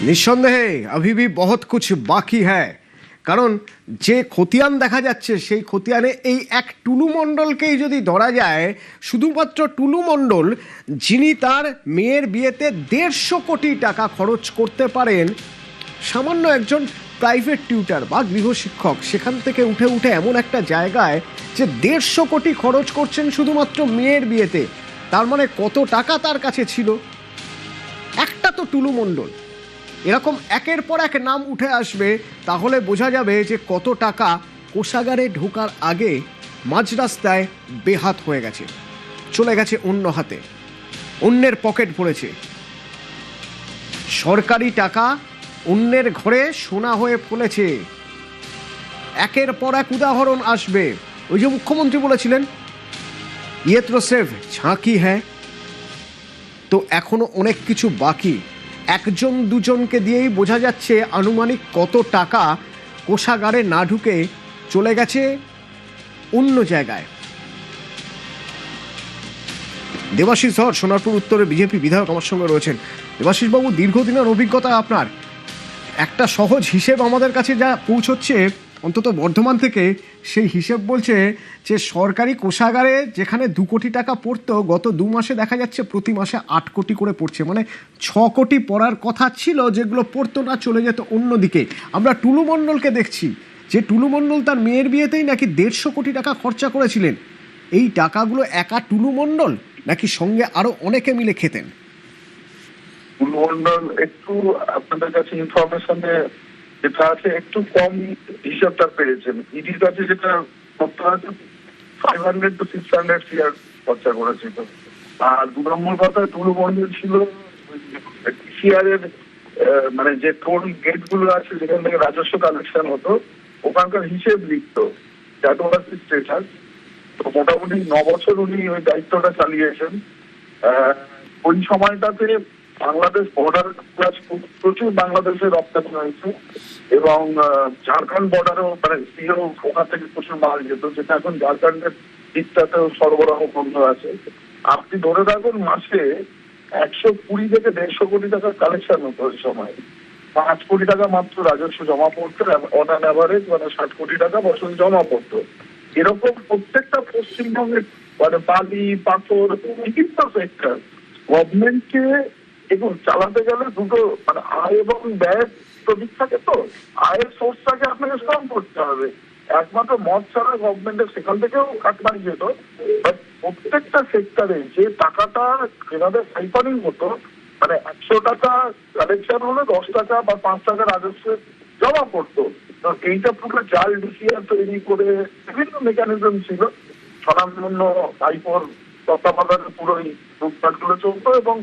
নিঃসন্দেহে अभी भी बहुत कुछ बाकी है। কারণ যে খতিয়ান দেখা যাচ্ছে সেই খতিয়ানে এই এক টুলু মণ্ডলকেই যদি ধরা যায়, শুধুমাত্র টুলু মণ্ডল যিনি তার মেয়ের বিয়েতে 150 কোটি টাকা খরচ করতে পারেন, সামান্য একজন প্রাইভেট টিউটার বা গৃহশিক্ষক সেখান থেকে উঠে উঠে এমন একটা জায়গায় যে 150 কোটি খরচ করছেন শুধুমাত্র মেয়ের বিয়েতে, তার মানে কত টাকা তার কাছে ছিল। একটা তো টুলু মণ্ডল, এরকম একের পর এক নাম উঠে আসবে, তাহলে বোঝা যাবে যে কত টাকা কোষাগারে ঢোকার আগে মাঝ রাস্তায় বেহাত হয়ে গেছে, চলে গেছে অন্য হাতে, অন্যের পকেট ভরেছে। সরকারি টাকা অন্যের ঘরে সোনা হয়ে ফলেছে। একের পর এক উদাহরণ আসবে। ওই যে মুখ্যমন্ত্রী বলেছিলেন ইয়ে তো সির্ফ ঝাঁকি হ্যাঁ, তো এখনো অনেক কিছু বাকি। একজন দুজনকে দিয়েই বোঝা যাচ্ছে আনুমানিক কত টাকা কোষাগারে না ঢুকে চলে গেছে অন্য জায়গায়। দেবাশিস ধর সোনারপুর উত্তরে বিজেপি বিধায়ক আমার সঙ্গে রয়েছেন। দেবাশিস বাবু, দীর্ঘদিনের অভিজ্ঞতা আপনার, একটা সহজ হিসেব আমাদের কাছে যা পৌঁছচ্ছে অন্তত বর্ধমান থেকে, সেই হিসেব বলছে যে সরকারি কোষাগারে যেখানে 2 কোটি টাকা পড়তো, গত 2 মাসে দেখা যাচ্ছে প্রতি মাসে 8 কোটি করে পড়ছে। মানে 6 কোটি পড়ার কথা ছিল, যেগুলো পড়তো না চলে যেত অন্যদিকে। আমরা টুলু মণ্ডলকে দেখছি যে টুলু মণ্ডল তার মেয়ের বিয়েতেই নাকি 150 কোটি টাকা খরচা করেছিলেন। এই টাকাগুলো একা টুলু মণ্ডল নাকি সঙ্গে আরো অনেকে মিলে খেতেন? টুলু মণ্ডল একটু আপনাদের কাছে ইনফরমেশনে যেটা আছে একটু কম হিসাবটা পেয়েছেন। ইডির কাছে যেটা করতে হয়েছে 500 to 600 CR খরচা করেছিল। আর 2 নম্বর কথা, টুলু মণ্ডল ছিল সিআর এর মানে যে টোল গেট গুলো আছে যেখান থেকে রাজস্ব কালেকশন হতো, ওখানকার হিসেব লিখতো, দ্যাট ওয়াজ দি স্ট্যাটাস। তো মোটামুটি 9 বছর উনি ওই দায়িত্বটা চালিয়েছেন। ওই সময়টাতে বাংলাদেশ বর্ডার প্রচুর বাংলাদেশের রপ্তানি হয়েছে এবং ঝাড়খণ্ড বর্ডারও মানে সিও ওখান থেকে প্রচুর মাল যেত, যেটা এখন ঝাড়খণ্ডের দিকটাতেও সরবরাহ বন্ধ আছে। আপনি ধরে রাখুন মাসে 120 থেকে 150 কোটি টাকার কালেকশন হতো ওই সময়। 5 কোটি টাকা মাত্র রাজস্ব জমা পড়তো, অন অ্যান অ্যাভারেজ মানে 60 কোটি টাকা বছর জমা পড়তো। এরকম প্রত্যেকটা পশ্চিমবঙ্গের মানে বালি পাথর বিভিন্ন সেক্টর গভর্নমেন্টকে এখন চালাতে গেলে দুটো মানে আয় এবং ব্যয় প্রদিক থাকে। তো আয়ের সোর্সটাকে আপনাকে স্ট্রং করতে হবে। একমাত্র মদ ছাড়া গভর্নমেন্টের সেখান থেকেও কাটমানি যেত, বাট প্রত্যেকটা সেক্টরে যে টাকাটা যেভাবে সাইফারিং হতো, মানে 100 টাকা কালেকশন হলে 10 টাকা বা 5 টাকা রাজস্ব জমা পড়তো। তো এইটা পুরো জাল ডিসিআর তৈরি করে বিভিন্ন মেকানিজম ছিল। স্বনামধন্য আইপোর তত্ত্বাবধানে পুরোই লুটপাটগুলো চলতো এবং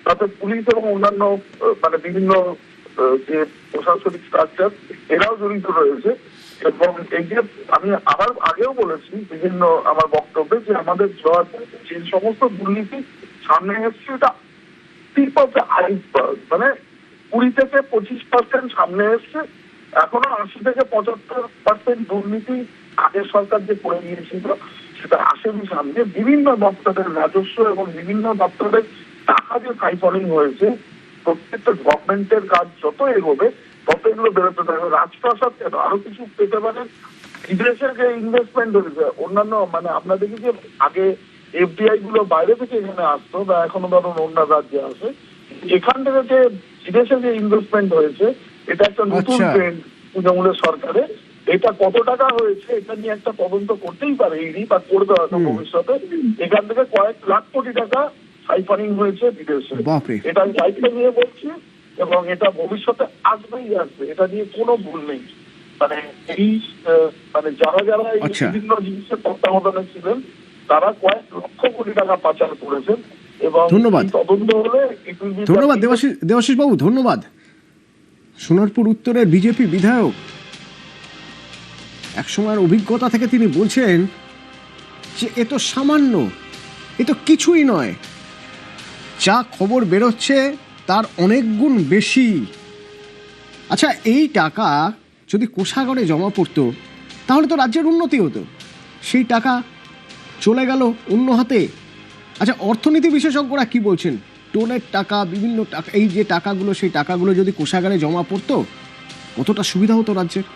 তাতে পুলিশ এবং অন্যান্য মানে বিভিন্ন যে প্রশাসনিক স্ট্রাকচার এরাও জড়িত রয়েছে। এবং এই যে আমি আবার আগেও বলেছি বিভিন্ন আমার বক্তব্যে যে আমাদের যে সমস্ত দুর্নীতি সামনে এসছে এটা টিপ অফ দ্য আইসবার্গ, মানে 20 থেকে 25% সামনে এসছে। এখনো 80 থেকে 75% দুর্নীতি আগের সরকার যে করে নিয়েছিল সেটা আসেনি সামনে। বিভিন্ন দপ্তরের রাজস্ব এবং বিভিন্ন দপ্তরের টাকা যে সাইফারিং হয়েছে, প্রত্যেকটা গভর্নমেন্টের কাজ যত এগোবে তত এগুলো বেরোতে থাকবে। রাজপ্রাসাদ কেন আরো কিছু পেতে পারেন। বিদেশের যে ইনভেস্টমেন্ট হয়েছে অন্যান্য মানে আমরা দেখি যে আগে এফডিআই গুলো বাইরে থেকে এখানে আসতো বা এখনো ধরুন অন্য রাজ্যে আসে, এখান থেকে যে বিদেশে যে ইনভেস্টমেন্ট হয়েছে এটা একটা নতুন ট্রেন্ড তৃণমূলের সরকারে। এটা কত টাকা হয়েছে এটা নিয়ে একটা তদন্ত করতেই পারে ইডি বা করবে হয়তো ভবিষ্যতে। এখান থেকে কয়েক লাখ কোটি টাকা সাইফারিং হয়েছে বিদেশে। এটা আমি দায়িত্ব নিয়ে বলছি এবং এটা ভবিষ্যতে আসবেই আসবে, এটা নিয়ে কোনো ভুল নেই। মানে এই মানে যারা যারা এই বিভিন্ন জিনিসের তত্ত্বাবধানে ছিলেন তারা কয়েক লক্ষ কোটি টাকা পাচার করেছেন এবং তদন্ত হলে। ধন্যবাদ দেবাশিস বাবু, ধন্যবাদ। সোনারপুর উত্তরের বিজেপি বিধায়ক, এক সময়ের অভিজ্ঞতা থেকে তিনি বলছেন যে এ তো সামান্য, এ তো কিছুই নয়, যা খবর বেরোচ্ছে তার অনেক গুণ বেশি। আচ্ছা, এই টাকা যদি কোষাগারে জমা পড়তো তাহলে তো রাজ্যের উন্নতি হতো। সেই টাকা চলে গেল অন্য হাতে। আচ্ছা, অর্থনীতি বিশেষজ্ঞরা কি বলছেন? টোলের টাকা, বিভিন্ন টাকা, এই যে টাকাগুলো, সেই টাকাগুলো যদি কোষাগারে জমা পড়তো, কতটা সুবিধা হতো রাজ্যের।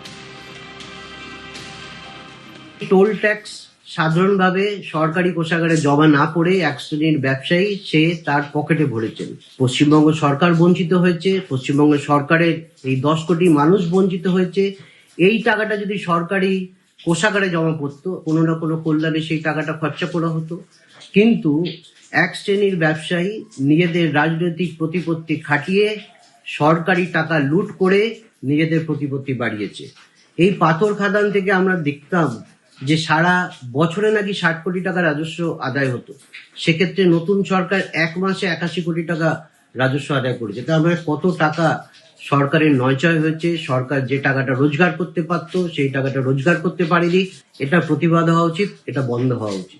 টোল ট্যাক্স সাধারণভাবে সরকারি কোষাগারে জমা না পড়ে এক শ্রেণীর ব্যবসায়ী সে তার পকেটে ভরেছেন। পশ্চিমবঙ্গ সরকার বঞ্চিত হয়েছে, পশ্চিমবঙ্গ সরকারের এই 10 কোটি মানুষ বঞ্চিত হয়েছে। এই টাকাটা যদি সরকারি কোষাগারে জমা পড়তো, কোনো না কোনো কল্যাণে সেই টাকাটা খরচা করা হতো। কিন্তু এক শ্রেণীর ব্যবসায়ী নিজেদের রাজনৈতিক প্রতিপত্তি খাটিয়ে সরকারি টাকা লুট করে নিজেদের প্রতিপত্তি বাড়িয়েছে। এই পাথর খাদান থেকে আমরা দেখতাম যে সারা বছরে নাকি 60 কোটি টাকা রাজস্ব আদায় হতো। সেক্ষেত্রে নতুন সরকার এক মাসে 81 কোটি টাকা রাজস্ব আদায় করেছে। তার মানে কত টাকা সরকারের নয়চয় হয়েছে। সরকার যে টাকাটা রোজগার করতে পারতো সেই টাকাটা রোজগার করতে পারেনি। এটা প্রতিবাদ হওয়া উচিত, এটা বন্ধ হওয়া উচিত।